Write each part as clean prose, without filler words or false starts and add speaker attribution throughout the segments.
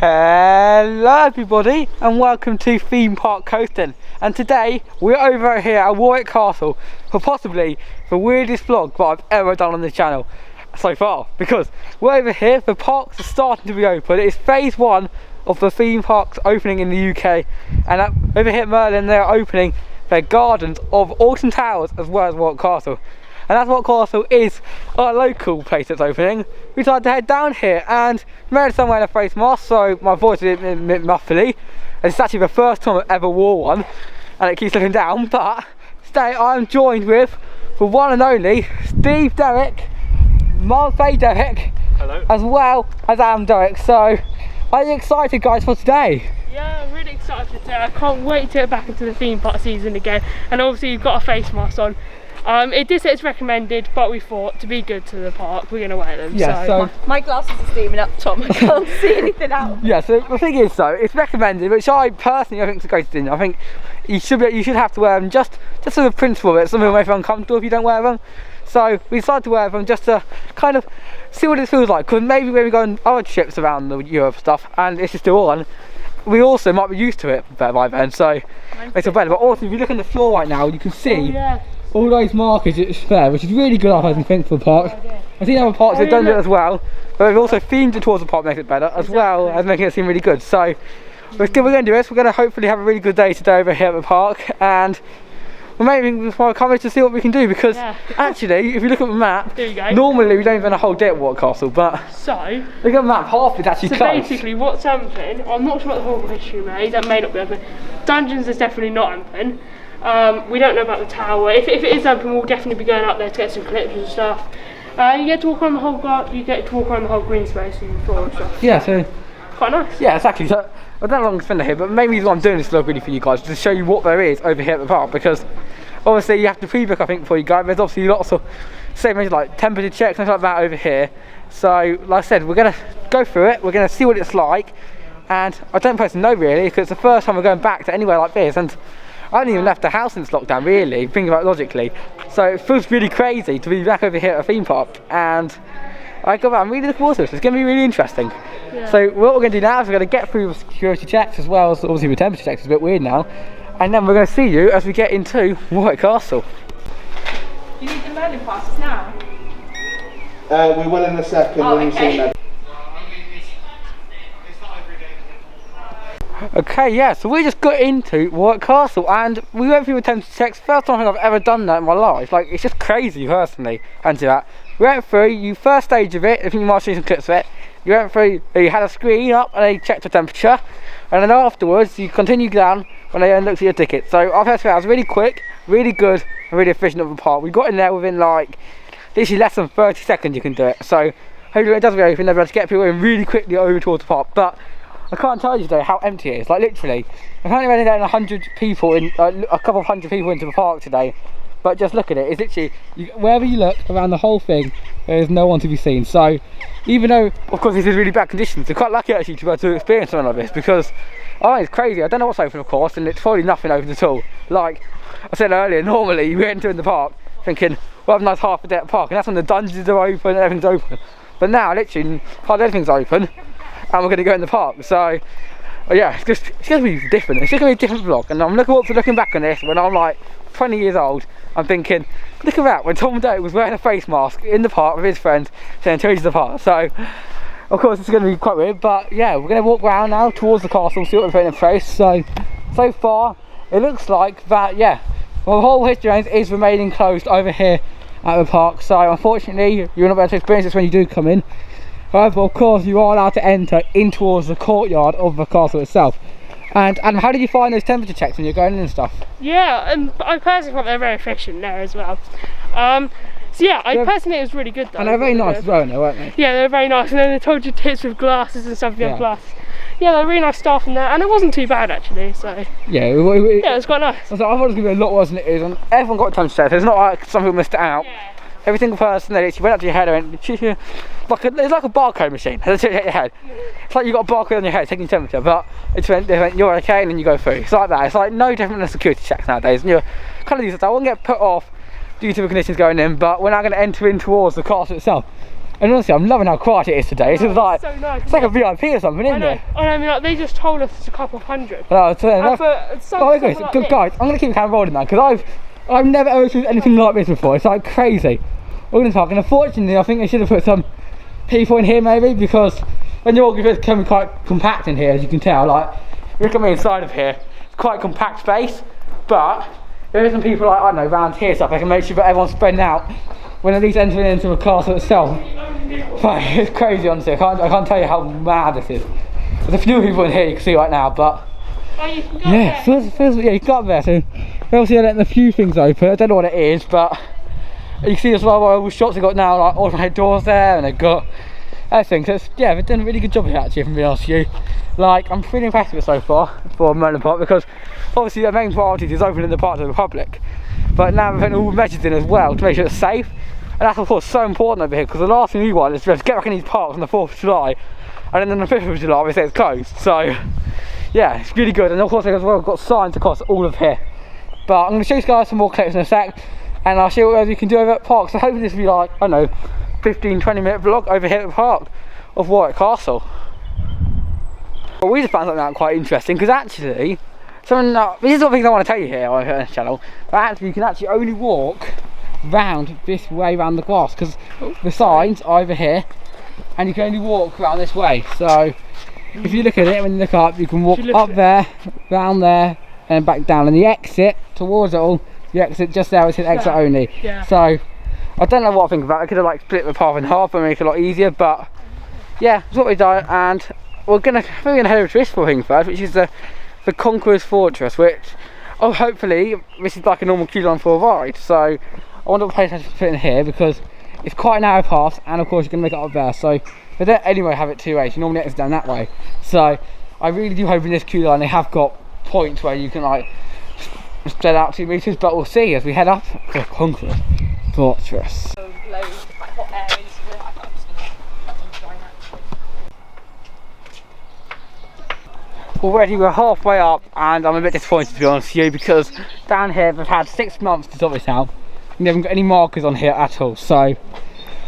Speaker 1: Hello everybody and welcome to Theme Park Coastin, and today we're over here at Warwick Castle for possibly the weirdest vlog that I've ever done on this channel so far, because we're over here. The parks are starting to be open. It's phase 1 of the theme parks opening in the UK, and over here at Merlin they're opening their gardens of Alton Towers as well as Warwick Castle. And that's what Castle is, our local place that's opening. We decided to head down here, and Meredith's wearing a face mask, so my voice is a bit muffly. It's actually the first time I've ever wore one, and it keeps looking down. But today I'm joined with the one and only Faye Derrick, Faye Derrick,
Speaker 2: hello,
Speaker 1: as well as Derrick. So, are you excited, guys, for today?
Speaker 2: Yeah, I'm really excited for today. I can't wait to get back into the theme park season again. And obviously you've got a face mask on. It did say it's recommended, but we thought to be good to the park, we're going to wear them.
Speaker 1: Yeah, so
Speaker 3: my glasses are steaming up, Tom. I can't see anything out.
Speaker 1: Yeah, so the thing is, though, it's recommended, which I personally think is a great thing. I think you should have to wear them just for the principle of it. Some people may feel uncomfortable if you don't wear them. So we decided to wear them just to kind of see what it feels like. Because maybe when we go on other trips around the Europe stuff and this is still on, we also might be used to it by then. So it's a better. But also, if you look on the floor right now, you can see all those markers it's there, which is really good, I think, for the park. I've seen other parks that have done it as well, but they've also themed it towards the park, makes it better, as well as making it seem really good. So we're going to do this. We're going to hopefully have a really good day today over here at the park, and we're maybe coming to see what we can do, because actually, if you look at the map, normally we don't even have a whole day at Warwick Castle, but
Speaker 2: so
Speaker 1: look at the map, half it's actually closed.
Speaker 2: So basically what's open, I'm not sure about the whole history maze, that may not be open. Dungeons is definitely not open. We don't know about the tower. If it is open, we'll definitely be going up there to get some clips and stuff. You get to walk around the whole garden, you get to walk around the whole green space and floor and stuff.
Speaker 1: Yeah, so
Speaker 2: quite nice.
Speaker 1: Yeah, exactly. So I don't know how long to spend here, but maybe I'm doing this vlog really for you guys to show you what there is over here at the park, because obviously you have to pre-book, I think, before you go. There's obviously lots of same as like temperature checks and stuff like that over here. So like I said, we're gonna go through it, we're gonna see what it's like, and I don't personally know really, because it's the first time we're going back to anywhere like this, and I haven't even left the house since lockdown, really, thinking about it logically. So it feels really crazy to be back over here at a theme park, and I'm really looking forward to this. It's going to be really interesting. Yeah. So what we're going to do now is we're going to get through the security checks, as well as obviously the temperature checks. It's a bit weird now, and then we're going to see you as we get into Warwick Castle.
Speaker 3: You need the Merlin passes now?
Speaker 4: We will in a second when we see them.
Speaker 1: Okay, yeah, so we just got into Warwick Castle and we went through the temperature checks. First time I think I've ever done that in my life. Like, it's just crazy personally, and do that. We went through, you first stage of it, I think you might see some clips of it. You went through, you had a screen up and they checked the temperature, and then afterwards you continued down when they looked at your ticket. So our first round was really quick, really good, and really efficient of the park. We got in there within like literally less than 30 seconds you can do it. So hopefully it does reopen, they'll be able to get people in really quickly over towards the park. But I can't tell you though how empty it is. Like literally, apparently we're only letting 100 people in, a couple of hundred people into the park today. But just look at it. It's literally wherever you look around the whole thing, there is no one to be seen. So even though, of course, this is really bad conditions, we're quite lucky actually to be able to experience something like this, because it's crazy. I don't know what's open, of course, and it's probably nothing open at all. Like I said earlier, normally you enter in the park thinking we'll have a nice half a day at the park, and that's when the dungeons are open and everything's open. But now literally hardly everything's open, and we're going to go in the park. So yeah, it's going to be different. It's just going to be a different vlog, and I'm looking forward to looking back on this when I'm like 20 years old. I'm thinking, look at that, when Tom Day was wearing a face mask in the park with his friends saying change the park. So of course it's going to be quite weird, but yeah, we're going to walk around now towards the castle, see what we're putting in place. So far it looks like that, yeah, well, the whole history range is remaining closed over here at the park. So unfortunately you're not able to experience this when you do come in. However, of course, you are allowed to enter in towards the courtyard of the castle itself. And how did you find those temperature checks when you're going in and stuff?
Speaker 2: Yeah, and I personally thought they're very efficient there as well. So yeah, I personally think it was really good though.
Speaker 1: And they're very nice as well, weren't they?
Speaker 2: Yeah, they were very nice, and then they told you tips with glasses and stuff if you have glasses. Yeah, they're really nice staff in there, and it wasn't too bad actually, so
Speaker 1: yeah, it
Speaker 2: was quite nice.
Speaker 1: I thought it was going to be a lot worse than it is, and everyone got a temperature check, so it's not like some people missed it out.
Speaker 2: Yeah.
Speaker 1: Every single person that went up to your head and went, it's like a barcode machine. It's like your head. It's like you've got a barcode on your head taking your temperature, but they went, you're okay, and then you go through. It's like that. It's like no different than security checks nowadays. And you're kind of used to that. I won't get put off due to the conditions going in, but we're now going to enter in towards the castle itself. And honestly, I'm loving how quiet it is today. It's just like,
Speaker 2: so nice,
Speaker 1: it's like a VIP or something, isn't it?
Speaker 2: I mean, like, they just told us it's a couple of hundred.
Speaker 1: Oh, so
Speaker 2: And for something like this-
Speaker 1: guys, I'm gonna keep the camera rolling now because I've never ever seen anything like this before. It's like crazy. We're gonna talk, and unfortunately, I think they should have put some people in here maybe, because when you're walking, it's becoming quite compact in here, as you can tell. Like, look at me inside of here. It's quite compact space, but there are some people like, I don't know, around here, so I can make sure that everyone's spreading out when at least entering into the castle itself. But it's crazy, honestly. I can't tell you how mad this is. There's a few people in here you can see right now, but
Speaker 2: you can go
Speaker 1: yeah, yeah, you got there. So obviously they're letting a few things open. I don't know what it is, but you can see as well all the shops they've got now, like automatic doors there, and they've got everything. So it's, yeah, they've done a really good job here actually, if I'm being honest with you. Like, I'm pretty impressed with it so far for Merlin Park, because obviously their main priority is opening the park to the public, but now we're putting all the measures in as well to make sure it's safe. And that's of course so important over here, because the last thing we want is to get back in these parks on the 4th of July, and then on the 5th of July we say it's closed. So yeah, it's really good. And of course they've as well got signs across all of here. But I'm going to show you guys some more clips in a sec, and I'll show you what else you can do over at the park. So hopefully this will be like, I don't know, 15-20 minute vlog over here at the park of Warwick Castle. Well, we just found something out quite interesting, because actually, this is what things I want to tell you here on this channel, but actually you can actually only walk round this way around the grass, because the signs are over here, and you can only walk around this way. So if you look at it, when you look up, you can walk up there, round there, and back down, and the exit towards it all, the exit just there, it's an exit only.
Speaker 2: Yeah.
Speaker 1: So I don't know what I think about it. I could have like split the path in half and make it a lot easier, but yeah, that's what we've done. And we're gonna head over to this thing first, which is the Conqueror's Fortress, which hopefully this is like a normal queue line for a ride. So I wonder what place I should put in here, because it's quite a narrow path, and of course you're gonna make it up there. So they don't anyway have it two ways. You normally it's down that way. So I really do hope in this queue line they have got points where you can like spread out 2 meters, but we'll see as we head up to Conqueror's Fortress.
Speaker 3: Loads of like hot areas. I'm just gonna enjoy that.
Speaker 1: Already we're halfway up, and I'm a bit disappointed to be honest with you, because down here they've had 6 months to sort this out and they haven't got any markers on here at all. So I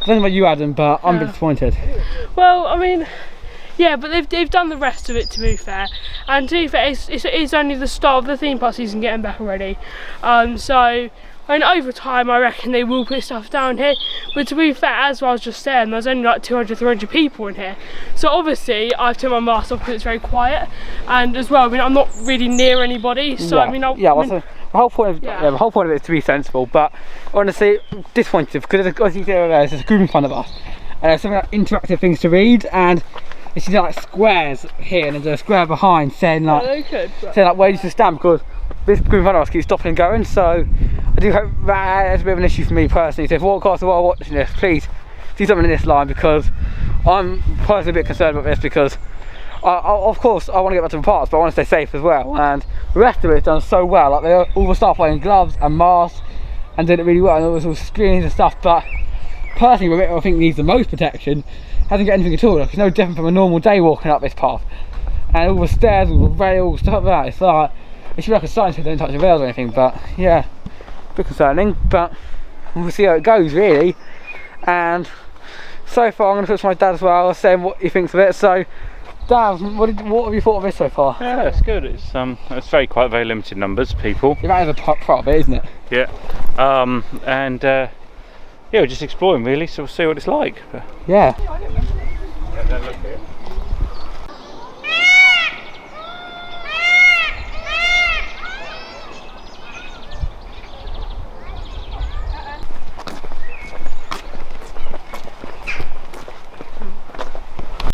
Speaker 1: don't know about you, Adam, but I'm a bit disappointed.
Speaker 2: Well, I mean, yeah, but they've done the rest of it, to be fair. And to be fair, it's only the start of the theme park season getting back already. So I mean, over time I reckon they will put stuff down here. But to be fair, as I was just saying, there's only like 200-300 people in here. So obviously I've turned my mask off because it's very quiet. And as well, I mean, I'm not really near anybody. So
Speaker 1: yeah.
Speaker 2: I mean,
Speaker 1: the whole point of it is to be sensible. But honestly, disappointed, because as you see over there's a group in front of us, and there's some like interactive things to read, and it's like squares here, and there's a square behind saying like, where you should stand, because this group in front of us keeps stopping and going. So I do hope that's a bit of an issue for me personally. So if Warwick Castle are watching this, please do something in this line, because I'm personally a bit concerned about this, because of course I want to get back to the parks, but I want to stay safe as well. And the rest of it is done so well. Like all the staff wearing gloves and masks and did it really well, and there was all screens and stuff. But personally, the bit I think needs the most protection hasn't got anything at all. Like, it's no different from a normal day walking up this path, and all the stairs, all the rails, stuff like that. It's like, it should be like a sign saying don't touch the rails or anything. But yeah, a bit concerning, but we'll see how it goes really. And so far I'm going to put to my dad as well, saying what he thinks of it. So Dad, what have you thought of this so far?
Speaker 5: Yeah, it's good. It's very limited numbers of people.
Speaker 1: Yeah, that is a part of it, isn't it?
Speaker 5: Yeah. Yeah, we're just exploring really, so we'll see what it's like.
Speaker 1: Yeah.
Speaker 5: Look here.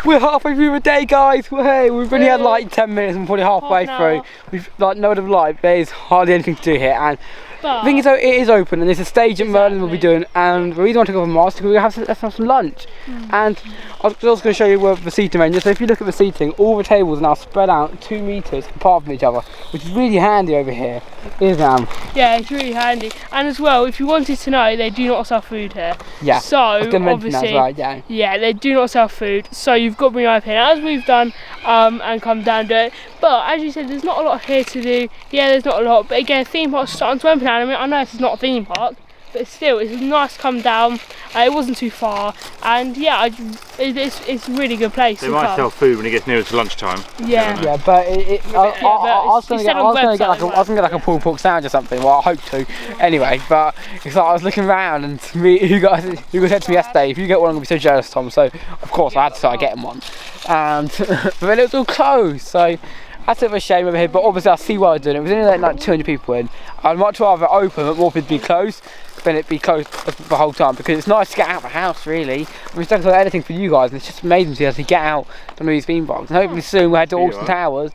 Speaker 1: We're halfway through the day, guys. Hey, we've only had like 10 minutes and we're probably halfway through. We've like no other light. There's hardly anything to do here, and the thing is, though, it is open, and there's a stage that Merlin will be doing. And the reason I want to go over mask is because let's have some lunch. And I was also going to show you where the seating range is. So if you look at the seating, all the tables are now spread out 2 meters apart from each other, which is really handy over here, isn't it?
Speaker 2: Yeah, it's really handy. And as well, if you wanted to know, they do not sell food here.
Speaker 1: Yeah.
Speaker 2: So
Speaker 1: I was going to mention that as well, yeah.
Speaker 2: Yeah, they do not sell food. So you've got to bring your iPad as we've done, and come down to it. But as you said, there's not a lot here to do. Yeah, there's not a lot. But again, theme park's starting to open now. I mean, I know this is not a theme park, but still, it's nice to come down. It wasn't too far, and yeah, it's a really good place.
Speaker 5: They might sell food when it gets nearer to lunchtime.
Speaker 2: Yeah.
Speaker 1: Yeah, but I was going to get like a pulled pork sandwich or something. Well, I hope to. Anyway, but it's like I was looking around, and Hugo said to me yesterday, if you get one, I'm gonna be so jealous, Tom. So of course I had to start getting one, and but then it was all closed. So that's a bit of a shame over here. But obviously I see why I'm doing it. It was only like 200 people in. I'd much rather it open, but more people be closed than it be closed the whole time, because it's nice to get out of the house, really. I mean, it's not anything for you guys, and it's just amazing to be able to get out on these theme parks. And hopefully soon we'll head to Coastin Towers,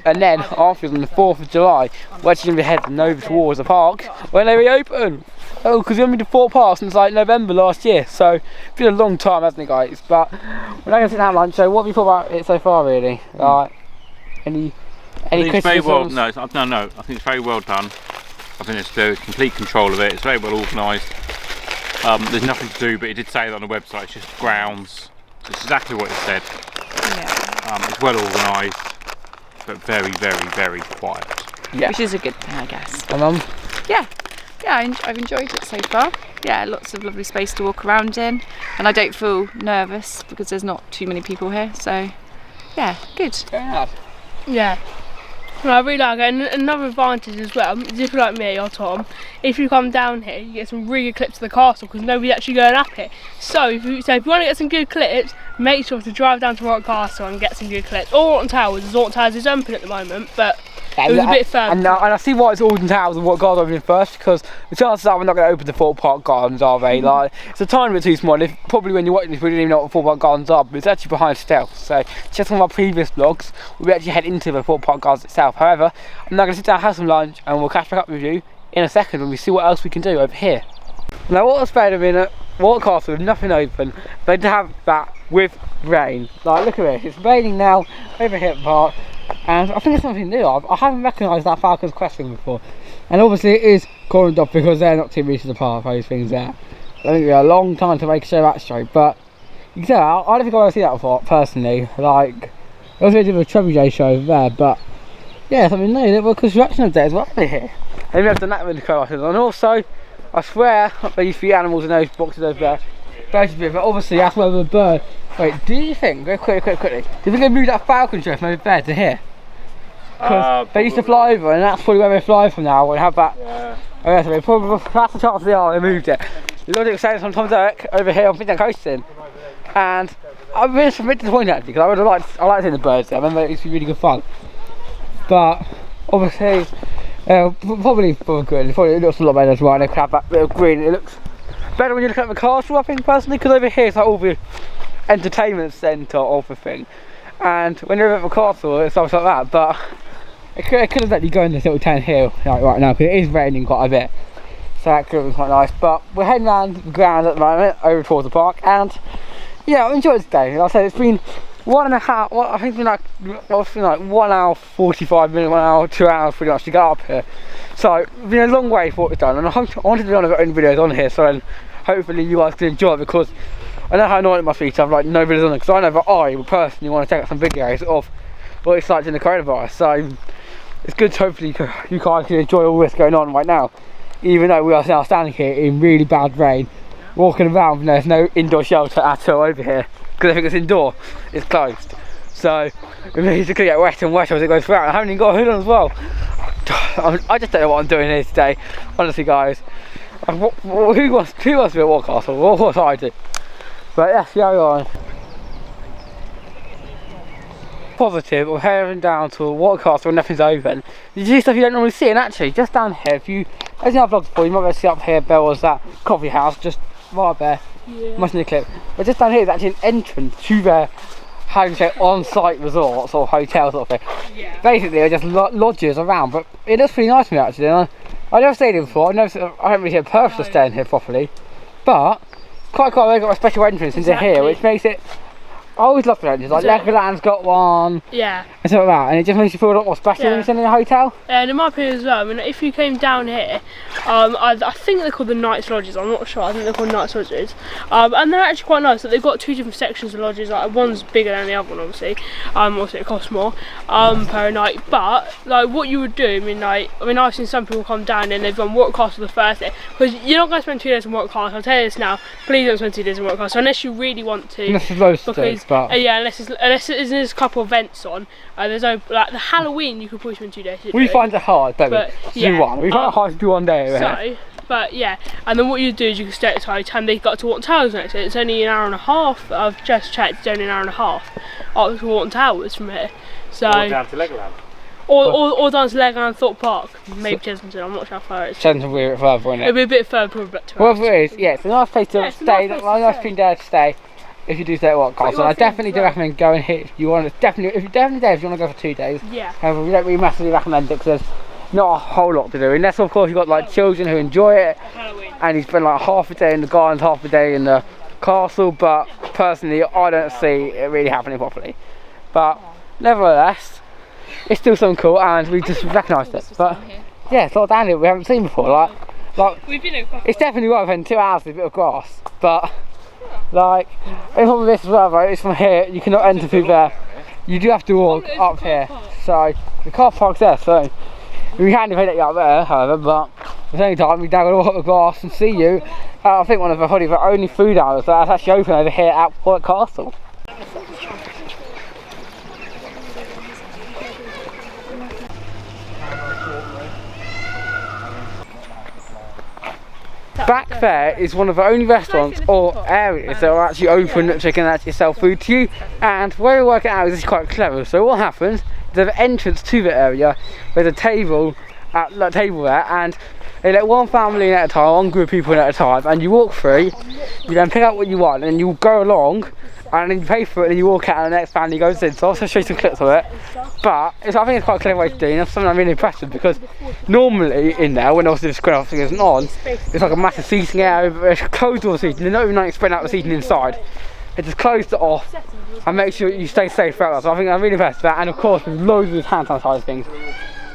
Speaker 1: and then afterwards on the 4th of July, we're actually going to be heading over towards the park when they reopen. Oh, because we've only been to 4 parks since like November last year, so it's been a long time, hasn't it, guys? But we're not going to sit down at lunch. So what have you thought about it so far, really? Any criticisms?
Speaker 5: No, I think it's very well done. I think it's the complete control of it. It's very well organised. There's nothing to do, but it did say that on the website. It's just grounds. It's exactly what it said.
Speaker 3: Yeah.
Speaker 5: It's well organised, but very, very, very quiet.
Speaker 1: Yeah.
Speaker 3: Which is a good thing, I guess.
Speaker 1: Yeah.
Speaker 3: Yeah, I've enjoyed it so far. Yeah, lots of lovely space to walk around in, and I don't feel nervous because there's not too many people here. So, yeah, good.
Speaker 2: Yeah. No, I really like it. And another advantage as well is if you're like me or Tom, if you come down here, you get some really good clips of the castle because nobody's actually going up it. So if you want to get some good clips, make sure to drive down to Warwick Castle and get some good clips. Or Warwick Towers. Warwick Towers is open at the moment, but it was a bit further.
Speaker 1: And I see why it's Coastin Towers and what Gardens opening first, because the chances are we're not going to open the Thorpe Park Gardens, are they? Like, it's a tiny bit too small. Probably when you're watching this, we didn't even know what the Thorpe Park Gardens are, but it's actually behind Stealth. So, just from our previous vlogs, we'll actually head into the Thorpe Park Gardens itself. However, I'm now going to sit down, have some lunch, and we'll catch back up with you in a second when we see what else we can do over here. Now, what was better than at Warwick Castle with nothing open, than to have that with rain. Like, look at this, it's raining now over here at the park. And I think it's something new. I haven't recognised that Falcon's Crest thing before. And obviously it is cornered off because they're not 2 metres apart, those things there. I think it'll be a long time to make sure that straight. But you can tell, I don't think I've ever seen that before, personally. Like, I was going to do a Trebuchet show over there, but yeah, something new. Well, construction update as well over here. And we have done that with the Coastin. And also, I swear, there used to be animals in those boxes over there. But obviously that's where the bird. Wait, do you think, go quickly, do you think they moved that falcon shell from over there to here? Because they used to fly over, and that's probably where they fly from now. We have that. Yeah. Oh, yeah, so probably, that's the chance they are, they moved it. The logic was saying from Tom Derrick over here on Coastin. And I'm really a bit disappointed actually, because I like seeing the birds there. I remember it used to be really good fun. But obviously, probably for good. It looks a lot better as well. They have that bit of green. It looks better when you look at the castle, I think, personally, because over here it's like all the entertainment centre of the thing, and when you're at the castle it's stuff like that. But it could have let you go in this little town here like right now, because it is raining quite a bit, so that could have been quite nice. But we're heading around the ground at the moment over towards the park, and yeah, I've enjoyed today. Like I said, it's been 1.5, I think it's been like 1 hour 45 minutes, 1 hour 2 hours pretty much to get up here. So it's been a long way for what we've done, and I wanted to be on our own videos on here, so then hopefully you guys can enjoy it, because I know how annoying it must be to have like no videos on it, because I know that I would personally want to take out some videos of what it's like in the coronavirus. So it's good to hopefully you guys can enjoy all this going on right now, even though we are now standing here in really bad rain, walking around and there's no indoor shelter at all over here, because I think it's indoor, it's closed. So it basically get wet and wet as it goes throughout. I haven't even got a hood on as well. I just don't know what I'm doing here today, honestly, guys. Who wants to be at Warwick Castle? What was I do? But yes, yeah, on. Positive of heading down to Warwick Castle when nothing's open. You do stuff you don't normally see, and actually, just down here, if you, as I've vlogged before, you might be able to see up here, there was that coffee house just right there. Yeah. Must need a clip. But just down here is actually an entrance to their, how do you say, on-site resorts or hotels sort of thing. Yeah. Basically, they're just lodges around, but it looks pretty nice to me actually. And I've never stayed here before. I haven't really had a purpose of staying here properly, but quite they've got a special entrance into here, which makes it I always love adventures, like Legoland's got one,
Speaker 2: Yeah.
Speaker 1: and stuff like that, and it just makes you feel a lot more special when you're sitting in a hotel.
Speaker 2: And in my opinion as well, I mean, if you came down here, I think they're called the Knights Lodges, I'm not sure, I think they're called Knights Lodges. And they're actually quite nice, they've got 2 different sections of lodges, like one's bigger than the other one obviously, also it costs more per night, but like what you would do, I mean I've seen some people come down and they've done Warwick Castle the first day, because you're not going to spend 2 days in Warwick Castle, I'll tell you this now, please don't spend 2 days in Warwick Castle, unless you really want to.
Speaker 1: Unless there's loads to do, but...
Speaker 2: yeah, unless there's a couple of events on, there's no, like the Halloween you could probably spend 2 days to
Speaker 1: We
Speaker 2: do.
Speaker 1: find it hard, don't
Speaker 2: But,
Speaker 1: we?
Speaker 2: yeah,
Speaker 1: Do one. We find it hard to do one day over here.
Speaker 2: But yeah, and then what you do is you can stay at the hotel and they got to Warwick Towers next to it. It's only an hour and a half, I've just checked, it's only an hour and a half up to Warwick Towers from here. So,
Speaker 5: Or down to Legoland.
Speaker 2: Or down to Legoland and Thorpe Park, maybe Chesington, I'm not sure how far it is.
Speaker 1: Chesington will be a bit further, isn't it?
Speaker 2: It'll be a bit further, probably about 2 hours.
Speaker 1: Whatever it is, yeah, it's a nice place to stay, a nice thing there to stay. If you do stay at Warwick Castle, I definitely do recommend going here if you want to. If you want to go for 2 days.
Speaker 2: Yeah.
Speaker 1: However, we don't really massively recommend it because there's not a whole lot to do. Unless, of course, you've got like children who enjoy it,
Speaker 2: Halloween.
Speaker 1: and you spend like half a day in the gardens, half a day in the castle. But personally, I don't see it really happening properly. But nevertheless, it's still something cool, and we just recognised it. But yeah, it's a lot down here we haven't seen before. Like
Speaker 2: We've been over.
Speaker 1: it's definitely worth spending 2 hours with a bit of grass, but. Like, the problem with this as well, right, is from here, you cannot enter through there. You do have to walk up here. So, the car park's there, so we can if they let you up there, however, but at the same time, we now got to walk up the grass and see you. I think one of probably the only food hours that's actually open over here at Warwick Castle. Back there is one of the only restaurants or areas that are actually open that can actually sell food to you, and where we work it out is quite clever. So what happens, there's an entrance to the area, there's a table there, and they let one family in at a time, one group of people in at a time, and you walk through, you then pick up what you want, and you go along, and then you pay for it, and then you walk out, and the next family goes in. So I'll also show you some clips of it. But I think it's quite a clever way to do it, and that's something I'm really impressed with, because normally in there, when obviously the screen officer isn't on, it's like a massive seating area, it's closed all the seating, they're not even like spreading out the seating inside. They just closed it off and make sure you stay safe throughout that. So I think I'm really impressed with that, and of course with loads of hand sanitizer things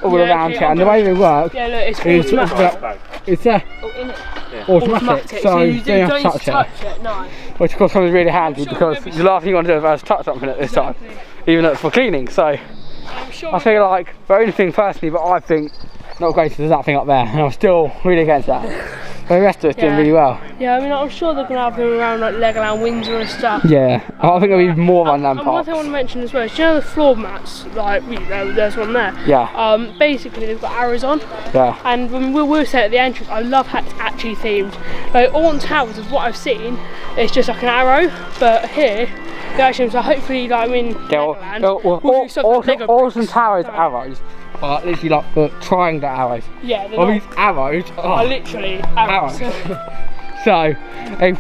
Speaker 1: all around here, and the way they work
Speaker 2: it's
Speaker 1: is automatic, so you don't have to touch it.
Speaker 2: No.
Speaker 1: Which of course comes really handy, because the last thing you want to do is touch something at this time, even though it's for cleaning. So I feel like the only thing personally that I think not great is that thing up there, and I'm still really against that. But the rest of it's doing really well.
Speaker 2: Yeah, I mean, I'm sure they're going to have them around like Legoland, Windsor and stuff.
Speaker 1: Yeah, I think there'll be more on them
Speaker 2: And
Speaker 1: parks.
Speaker 2: one thing I want to mention as well is, you know the floor mats, like, there's one there.
Speaker 1: Yeah.
Speaker 2: Basically they've got arrows on.
Speaker 1: Yeah.
Speaker 2: And when we were saying at the entrance, I love how it's actually themed. Like, Alton Towers is what I've seen, it's just like an arrow, but here, they actually, so hopefully, like, I mean,
Speaker 1: Alton Towers arrows are literally like the triangle arrows.
Speaker 2: Yeah,
Speaker 1: All these arrows
Speaker 2: are literally arrows.
Speaker 1: So I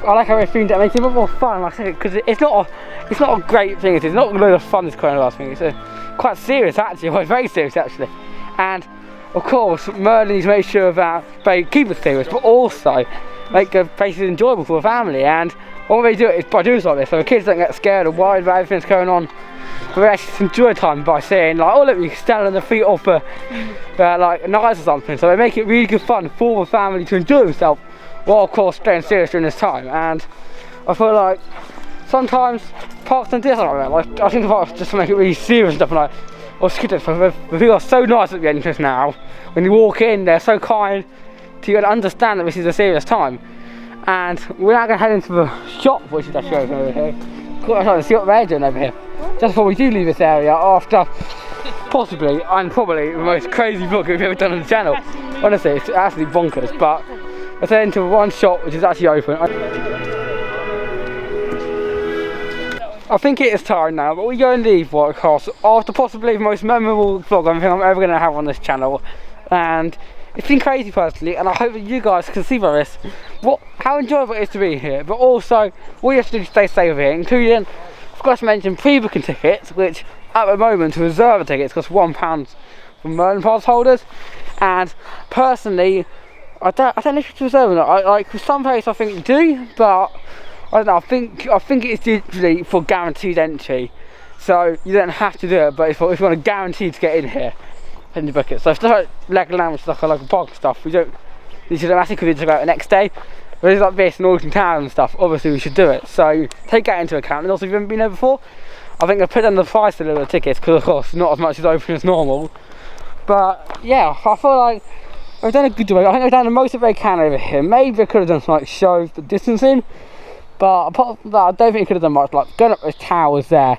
Speaker 1: like how they themed it. It makes it a bit more fun, like I said, because it's not a great thing. It's not a load of fun. This kind of last thing. It's quite serious actually. Well, very serious actually. And of course, Merlin needs to make sure that they keep it serious, but also make the places enjoyable for the family. And what they do is by doing something like this, so the kids don't get scared or worried about everything that's going on. But they actually enjoy time by saying like, oh look, you can stand on the feet of like knives or something. So they make it really good fun for the family to enjoy themselves, while of course staying serious during this time. And I feel like sometimes parks don't do something like that. Like, I think the parks just make it really serious and stuff, like, or skittish. The people are so nice at the entrance now. When you walk in, they're so kind to you and understand that this is a serious time. And we're now going to head into the shop, which is actually over here. I'm trying to see what they're doing over here. Just before we do leave this area, after possibly and probably the most crazy vlog we've ever done on the channel. Honestly, it's absolutely bonkers. But let's head into one shop which is actually open. I think it is time now, but we go and leave Warwick Castle after possibly the most memorable vlog I think I'm ever going to have on this channel. And it's been crazy personally, and I hope that you guys can see by this how enjoyable it is to be here, but also what you have to do to stay safe here, including, I forgot to mention, pre-booking tickets, which at the moment to reserve a ticket costs £1 for Merlin pass holders. And personally, I don't know if you can reserve or not. Like with some places I think you do, but I don't know. I think it's usually for guaranteed entry, so you don't have to do it. But if you want to guarantee to get in here, then you book it. So stuff like leg and lamb stuff, like a bog stuff, we don't. You should automatically do it the next day. But it's like this and Autumn Town and stuff. Obviously, we should do it. So take that into account. And also, if you haven't been there before, I think I put down the price a little of tickets because, of course, not as much as open as normal. But yeah, I feel like I've done a good job. I think I've done the most of I can over here. Maybe I could have done some like shows, the distancing. But apart from that, I don't think I could have done much. Like going up those towers there,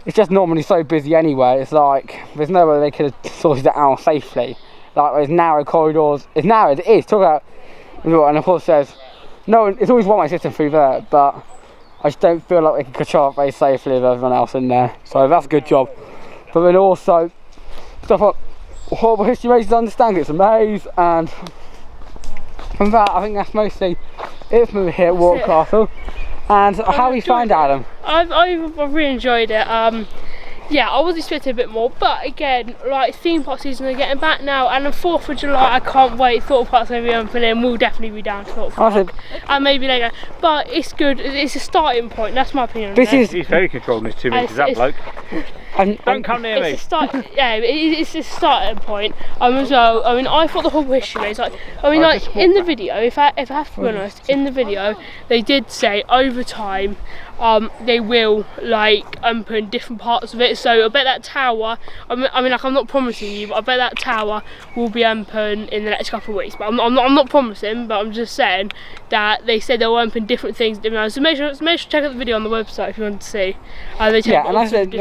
Speaker 1: it's just normally so busy anyway. It's like there's no way they could have sorted it out safely. Like there's narrow corridors. It's narrow. It is. Talk about, and of course there's no. It's always one-way system through there, but I just don't feel like they can control it very safely with everyone else in there. So that's a good job. But then also stuff like horrible history mazes, understand it's a maze, and from that I think that's mostly it from here at Warwick Castle. And how we find Adam?
Speaker 2: I've really enjoyed it. Yeah, I was expecting a bit more, but again, like theme park season are getting back now, and the 4th of July, I can't wait. Thought Park's going to be opening, we'll definitely be down to Thought Park, and maybe later. But it's good. It's a starting point. That's my opinion.
Speaker 5: He's very controlling this 2 meters. That bloke. Don't come near me.
Speaker 2: It's a start. Yeah, it's a starting point. As well. I mean, I thought the whole history was like. I mean, like in the video, if I have to be honest, in the video they did say over time, they will like open different parts of it. So I bet that tower. I mean, like I'm not promising you, but I bet that tower will be open in the next couple of weeks. But I'm not promising, but I'm just saying that they said they'll open different things. So make sure to check out the video on the website if you want to see.
Speaker 1: Yeah, and like I said,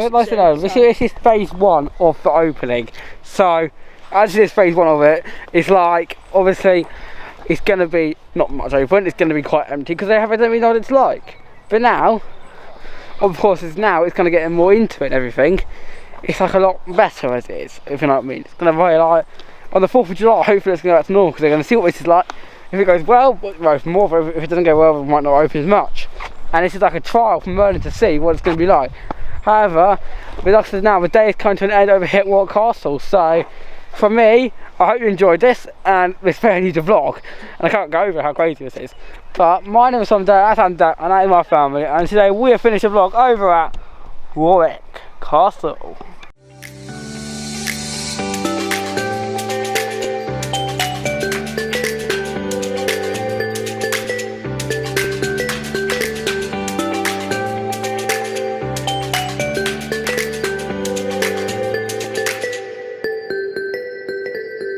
Speaker 1: this is phase 1 of the opening. So as this phase 1 of it, it's like obviously it's going to be not much open. It's going to be quite empty because they don't really know what it's like. But now, of course, it's going to get more into it and everything. It's like a lot better as it is, if you know what I mean. It's going to be like on the 4th of July. Hopefully, it's going to go back to normal because they're going to see what this is like. If it goes well, we'll open more. But if it doesn't go well, we might not open as much. And this is like a trial for Merlin to see what it's going to be like. However, with us now, the day is coming to an end over here at Warwick Castle. So, for me, I hope you enjoyed this, and it's very new to vlog, and I can't go over how crazy this is. But my name is Dad, that's Dad, and that is my family, and today we have finished the vlog over at Warwick Castle.